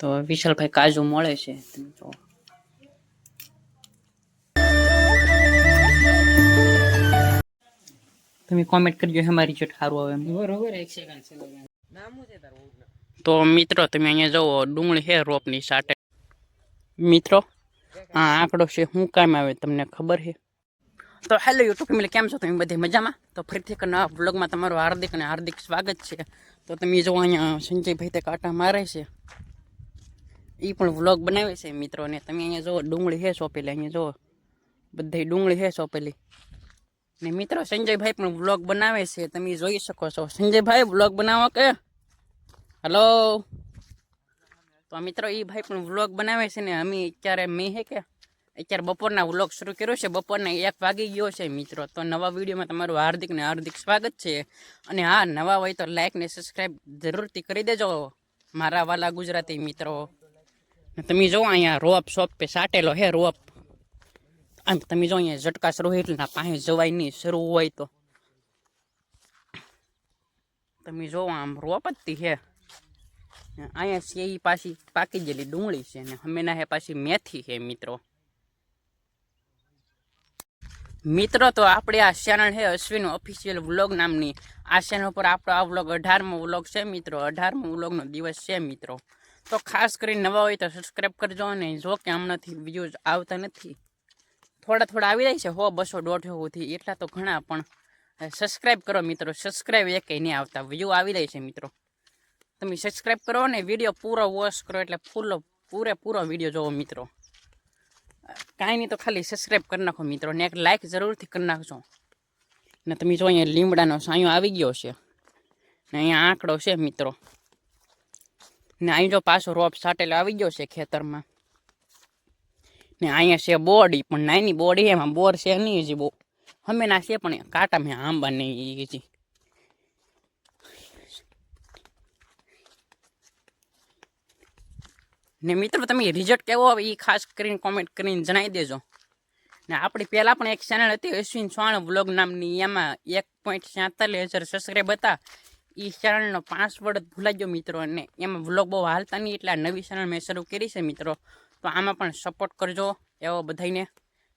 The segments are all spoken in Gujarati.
તો વિશાલભાઈ કાજુ મળે છે તમે જો તમે કોમેન્ટ કરજો અમારી જેટ સારું આવે બરોબર 1 સેકન્ડ છે નામ શું છે તારું તો મિત્રો તમે અહીંયા જો ડુંગળી છે રોપની સાટે મિત્રો આ આંકડો છે શું કામ આવે તમને ખબર છે તો હેલો યુટ્યુબ ફેમિલી કેમ છો તમે બધી મજામાં તો ફરીથી એક નવા વ્લોગમાં તમારું હાર્દિક અને હાર્દિક સ્વાગત છે તો તમે જો અહીંયા સંજયભાઈ તે કાંટા મારે છે એ પણ વ્લોગ બનાવે છે મિત્રો ને તમે અહીંયા જો ડુંગળી છે સોંપેલી અહીંયા જો બધી ડુંગળી છે સોંપેલી ને મિત્રો સંજયભાઈ પણ વ્લોગ બનાવે છે તમે જોઈ શકો છો સંજયભાઈ વ્લોગ બનાવો કે હેલો તો મિત્રો એ ભાઈ પણ વ્લોગ બનાવે છે ને અમે અત્યારે મેં હે કે અત્યારે બપોરના વ્લોગ શરૂ કર્યો છે બપોરના 1 વાગી ગયો છે મિત્રો તો નવા વિડીયોમાં તમારું હાર્દિક ને હાર્દિક સ્વાગત છે અને હા નવા હોય તો લાઈક ને સબસ્ક્રાઈબ જરૂરથી કરી દેજો મારા વાલા ગુજરાતી મિત્રો તમે જો અહીંયા રોપ શોપ પે સાટેલો હે રોપ આમ તમે જો અહીંયા ઝટકાશ રોહિતના પાસે જવાય નહીં શરૂ હોય તો તમે જો આમ રોપ જ હે અહીંયા છે એ પાછી પાકી ગયેલી ડુંગળી છે ને હમેના હે પાછી મેથી છે મિત્રો તો આપણે આ ચેનલ છે અશ્વિન ઓફિશિયલ વ્લોગ નામની આ ચેનલ પર આપણો આ વ્લોગ 18મો વ્લોગ છે મિત્રો 18મો વ્લોગનો દિવસ છે મિત્રો તો ખાસ કરીને નવા હોય તો સબસ્ક્રાઈબ કરજો અને જો કે હમણાંથી વ્યૂઝ આવતા નથી થોડા આવી જાય છે 100 200 150 સુધી એટલા તો ઘણા પણ સબસ્ક્રાઈબ કરો મિત્રો સબસ્ક્રાઈબ એકે નહીં આવતા વ્યૂ આવી જાય છે મિત્રો તમે સબસ્ક્રાઈબ કરો ને વિડીયો પૂરો વોચ કરો એટલે પૂરેપૂરો વિડીયો જોવો મિત્રો કાંઈ નહીં તો ખાલી સબસ્ક્રાઈબ કરી નાખો મિત્રો ને એક લાઈક જરૂરથી કરી નાખજો ને તમે જો અહીંયા લીમડાનો સાયો આવી ગયો છે ને અહીંયા આંકડો છે મિત્રો ને અહીં જો પાછો રોપ સાટેલો આવી ગયો છે ખેતરમાં ને અહીંયા છે બોડી પણ નાની બોડી એમાં બોર છે નહીં હજી બહુ હમેના છે પણ કાંટામાં આંબા નહીં હજી ને મિત્રો તમે રિઝલ્ટ કેવો આવે એ ખાસ કરીને કોમેન્ટ કરીને જણાવી દેજો ને આપણી પહેલાં પણ એક ચેનલ હતી અશ્વિન ચૌહાણ વ્લોગ નામની એમાં 1.47,000 સબસ્ક્રાઈબ હતા એ ચેનલનો પાસવર્ડ ભૂલાઈ ગયો મિત્રો અને એમાં વ્લોગ બહુ હાલતા નહીં એટલે નવી ચેનલ મેં શરૂ કરી છે મિત્રો તો આમાં પણ સપોર્ટ કરજો એવો બધાને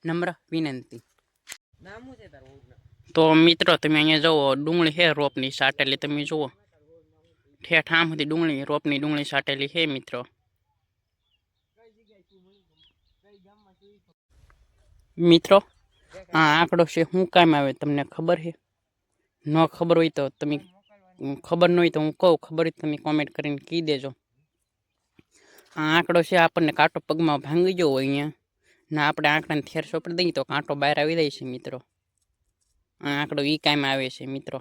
નમ્ર વિનંતી નામ શું છે તારું તો મિત્રો તમે અહીંયા જુઓ ડુંગળી છે રોપની સાટેલી તમે જુઓ ઠેઠ આમ સુધી ડુંગળી રોપની ડુંગળી સાટેલી છે મિત્રો મિત્રો આ આંકડો છે શું કામ આવે તમને ખબર છે ન ખબર હોય તો તમે ખબર ન હોય તો હું કહું ખબર હોય તમે કોમેન્ટ કરીને કહી દેજો આ આંકડો છે આપણને કાંટો પગમાં ભાંગી ગયો હોય અહીંયા ના આપણે આંકડાને થેર સોંપડી દઈએ તો કાંટો બહાર આવી જાય છે મિત્રો આ આંકડો એ કામ આવે છે મિત્રો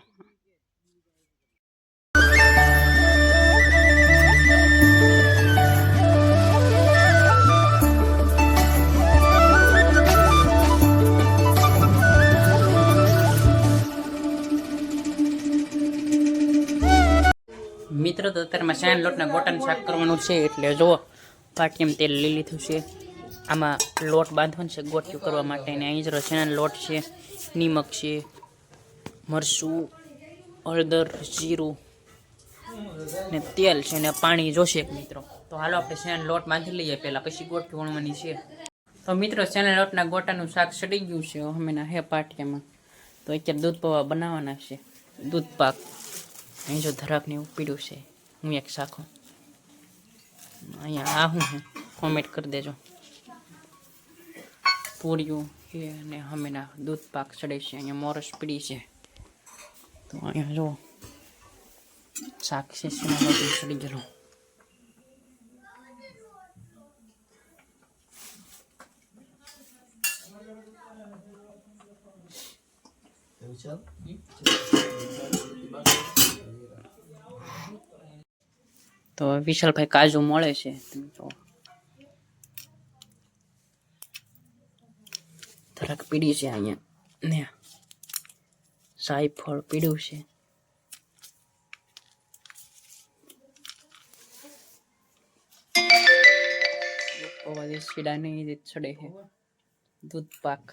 મિત્રો તો અત્યારમાં ચણા લોટના ગોટાનું શાક કરવાનું છે એટલે જુઓ પાટિયામાં તેલ લઈ લીધું છે આમાં લોટ બાંધવાનો છે ગોટિયું કરવા માટે અને અહીં જરો ચણાનો લોટ છે નિમક છે મરચું હળદર જીરું ને તેલ છે ને પાણી જોશે મિત્રો તો હાલો આપણે ચણાનો લોટ બાંધી લઈએ પહેલાં પછી ગોટિયું વણવાની છે તો મિત્રો ચણા લોટના ગોટાનું શાક સડી ગયું છે હમેના હે પાટિયામાં તો અત્યારે દૂધ પૌવા બનાવવાના છે દૂધ પાક અહીં જો ધરાકને એવું પીડ્યું છે હું એક શાખો અહીંયા આ હું હે કોમેન્ટ કરી દેજો પૂરીઓ છે અને હમેના દૂધ પાક ચડે છે અહીંયા મોરસ પીડી છે તો અહીંયા જો શાક છે ચડી ગયેલું તો વિશાલભાઈ કાજુ મળે છે તમે જો ધરાક પીડી છે અહીંયા ને સાઈફળ પીડ્યું છે પૌવા સીડા નહીં ચડે છે દૂધ પાક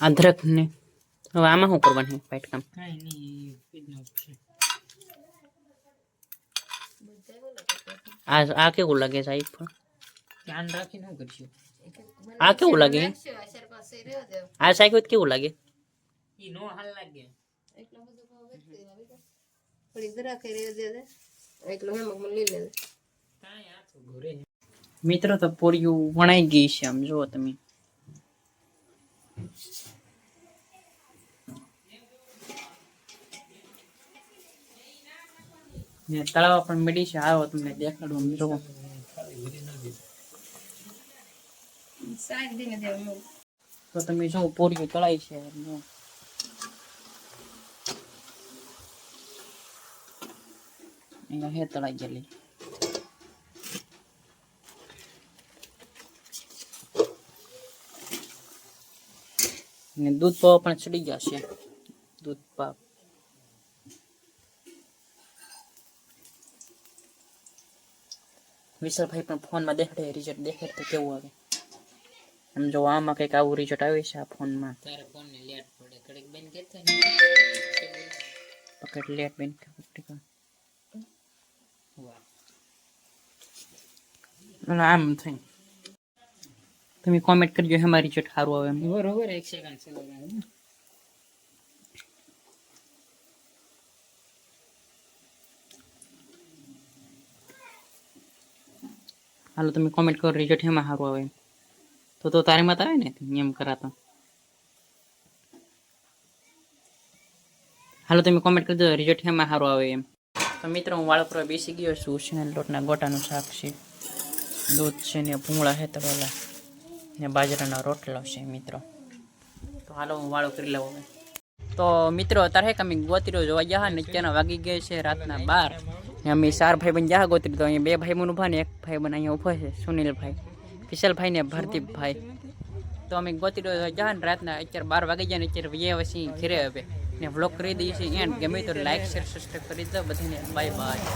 અદરક ને હવે આમાં શું કરવાનું પાટકામ? આ કેવું લાગે સાહેબ? ધ્યાન રાખીને શું કરશું? આ કેવું લાગે? આ સાહેબ કેવું લાગે? ઈ નો હાલ લાગે. એટલો બધો થોડી જરા કરી દે દે. એટલો હેમક મને લઈ લે. કાઈ આ તો ઘરે. મિત્રો તો પોરિયું વણાઈ ગઈ છે આમ જો તમે. ને તળાવ પણ મળી છે. આવો તમને દેખાડું આમ જો. તો તમે જો પોરિયું તળાઈ છે. અહીંયા હે તળાઈ ગયેલી. ને દૂધ પાવ પણ ચડી ગયા છે. દૂધ પાવ વિશાલભાઈ પણ ફોનમાં દેખાડે રિઝલ્ટ દેખાડે તો કેવું આવે એમ જો. આમાં કંઈક આવું રિઝલ્ટ આવે છે આ ફોનમાં. તારે ફોન ને લેટ પડે કડીક બેન કેતા પકડ લેટ બેન ટીકા વાહ આમ થઈ. તમે કોમેન્ટ કરજો હે મારી રિઝલ્ટ સારું આવે એમ. બરોબર 1 સેકન્ડ છે. હાલો તમે કોમેન્ટ કરો રિઝલ્ટ હેમાં સારું આવે તો તારી મત આવે ને એમ કરાતા. હાલો તમે કોમેન્ટ કરજો રિઝલ્ટ હેમાં સારું આવે એમ. તો મિત્રો હું વાળ પર બેસી ગયો છું. ઉછીના લોટના ગોટાનું શાક છે, દૂધ છે ને ભૂંગળા છે તળેલા ને બાજરાના રોટલો છે મિત્રો. તો હાલો હું વાળો કરી લઉં હવે. તો મિત્રો અત્યારે અમે ગોતીરો જોવા ગયા ને અત્યારના વાગી ગયા છે રાતના 12 ને અમે 4 ભાઈ બન જા ગોતીરો. તો અહીંયા 2 ભાઈ બન ઉભા ને 1 ભાઈ બન અહીંયા ઊભો છે સુનિલભાઈ, વિશાલભાઈ ને ભરદીપભાઈ. તો અમે ગોતીરો જા ને રાતના અત્યારે 12 વાગી ગયા ને અત્યારે વ્યાયા પછી ઘરે હવે ને વ્લોગ કરી દઈએ છીએ એન્ડ. ગમે તો લાઈક શેર સબસ્ક્રાઈબ કરી દો બધાને. Bye bye.